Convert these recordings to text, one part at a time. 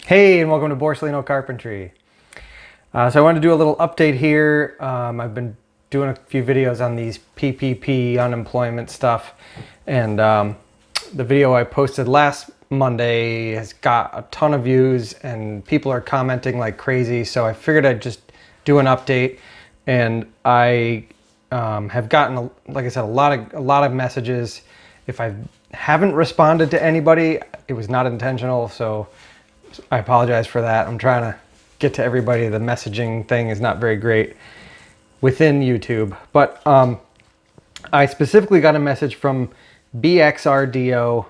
Hey, and welcome to Borsellino Carpentry. So I wanted to do a little update here. I've been doing a few videos on these PPP unemployment stuff, and the video I posted last Monday has got a ton of views and people are commenting like crazy, so I figured I'd just do an update. And I have gotten, like I said, a lot of messages. If I haven't responded to anybody, it was not intentional, so I apologize for that. I'm trying to get to everybody. The messaging thing is not very great within YouTube. But I specifically got a message from BXRDO,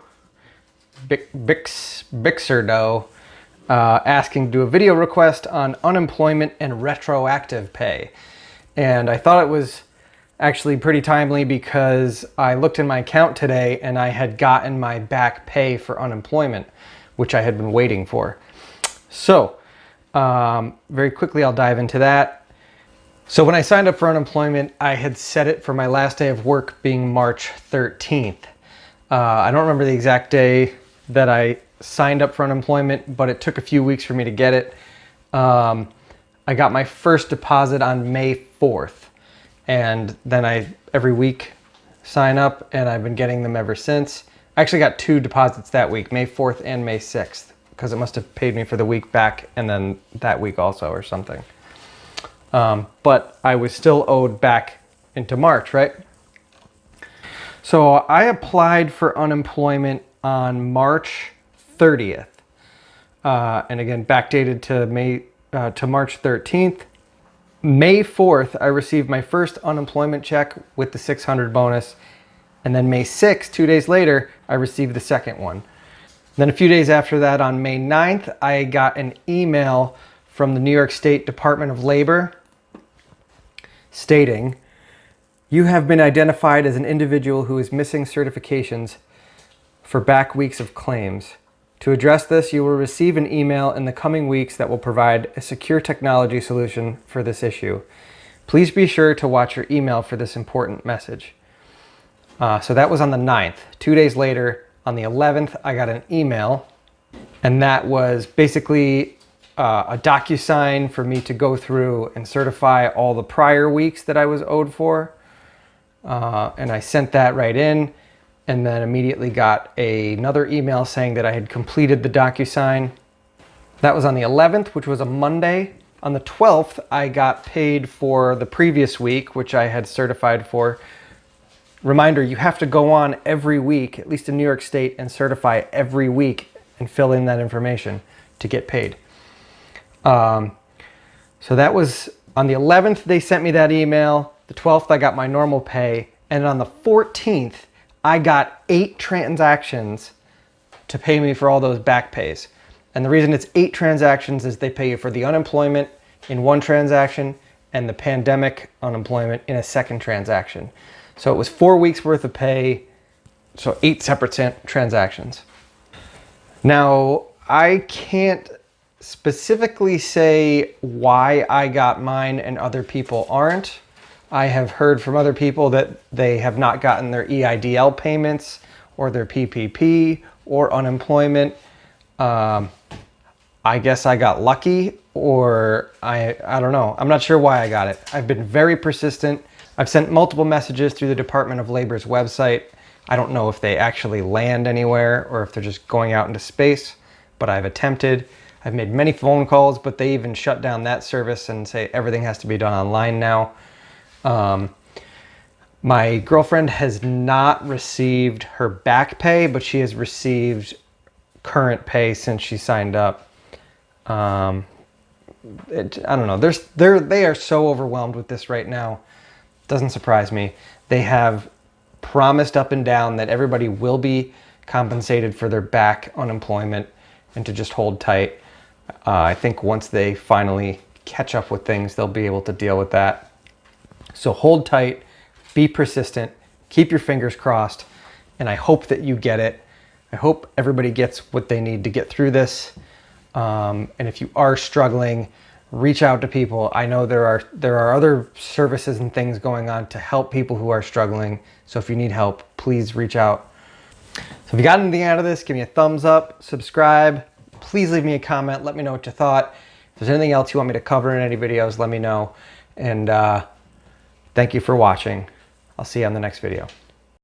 Bixerdo, asking to do a video request on unemployment and retroactive pay. And I thought it was actually pretty timely because I looked in my account today and I had gotten my back pay for unemployment, which I had been waiting for. So very quickly, I'll dive into that. So when I signed up for unemployment, I had set it for my last day of work being March 13th. I don't remember the exact day that I signed up for unemployment, but it took a few weeks for me to get it. I got my first deposit on May 4th, and then I every week sign up, and I've been getting them ever since. I actually got two deposits that week, May 4th and May 6th, because it must have paid me for the week back and then that week also or something. But I was still owed back into March, right? So I applied for unemployment on March 30th. And again, backdated to March 13th. May 4th, I received my first unemployment check with the 600 bonus. And then May 6th, 2 days later, I received the second one. Then a few days after that, on May 9th, I got an email from the New York State Department of Labor stating, "You have been identified as an individual who is missing certifications for back weeks of claims. To address this, you will receive an email in the coming weeks that will provide a secure technology solution for this issue. Please be sure to watch your email for this important message." So that was on the 9th. 2 days later, on the 11th, I got an email, and that was basically a DocuSign for me to go through and certify all the prior weeks that I was owed for. And I sent that right in, and then immediately got another email saying that I had completed the DocuSign. That was on the 11th, which was a Monday. On the 12th, I got paid for the previous week, which I had certified for. Reminder, you have to go on every week, at least in New York State, and certify every week and fill in that information to get paid. So that was on the 11th, they sent me that email. The 12th, I got my normal pay. And on the 14th, I got 8 transactions to pay me for all those back pays. And the reason it's 8 transactions is they pay you for the unemployment in one transaction and the pandemic unemployment in a second transaction. So it was 4 weeks worth of pay, so 8 separate transactions. Now, I can't specifically say why I got mine and other people aren't. I have heard from other people that they have not gotten their EIDL payments or their PPP or unemployment. I guess I got lucky, or I don't know. I'm not sure why I got it. I've been very persistent. I've sent multiple messages through the Department of Labor's website. I don't know if they actually land anywhere or if they're just going out into space, but I've attempted. I've made many phone calls, but they even shut down that service and say everything has to be done online now. My girlfriend has not received her back pay, but she has received current pay since she signed up. I don't know. They are so overwhelmed with this right now. Doesn't surprise me. They have promised up and down that everybody will be compensated for their back unemployment and to just hold tight. I think once they finally catch up with things, they'll be able to deal with that. So hold tight, be persistent, keep your fingers crossed, and I hope that you get it. I hope everybody gets what they need to get through this. And if you are struggling, reach out to people. I know there are other services and things going on to help people who are struggling. So if you need help, please reach out. So if you got anything out of this, give me a thumbs up, subscribe, please leave me a comment. Let me know what you thought. If there's anything else you want me to cover in any videos, let me know. And thank you for watching. I'll see you on the next video.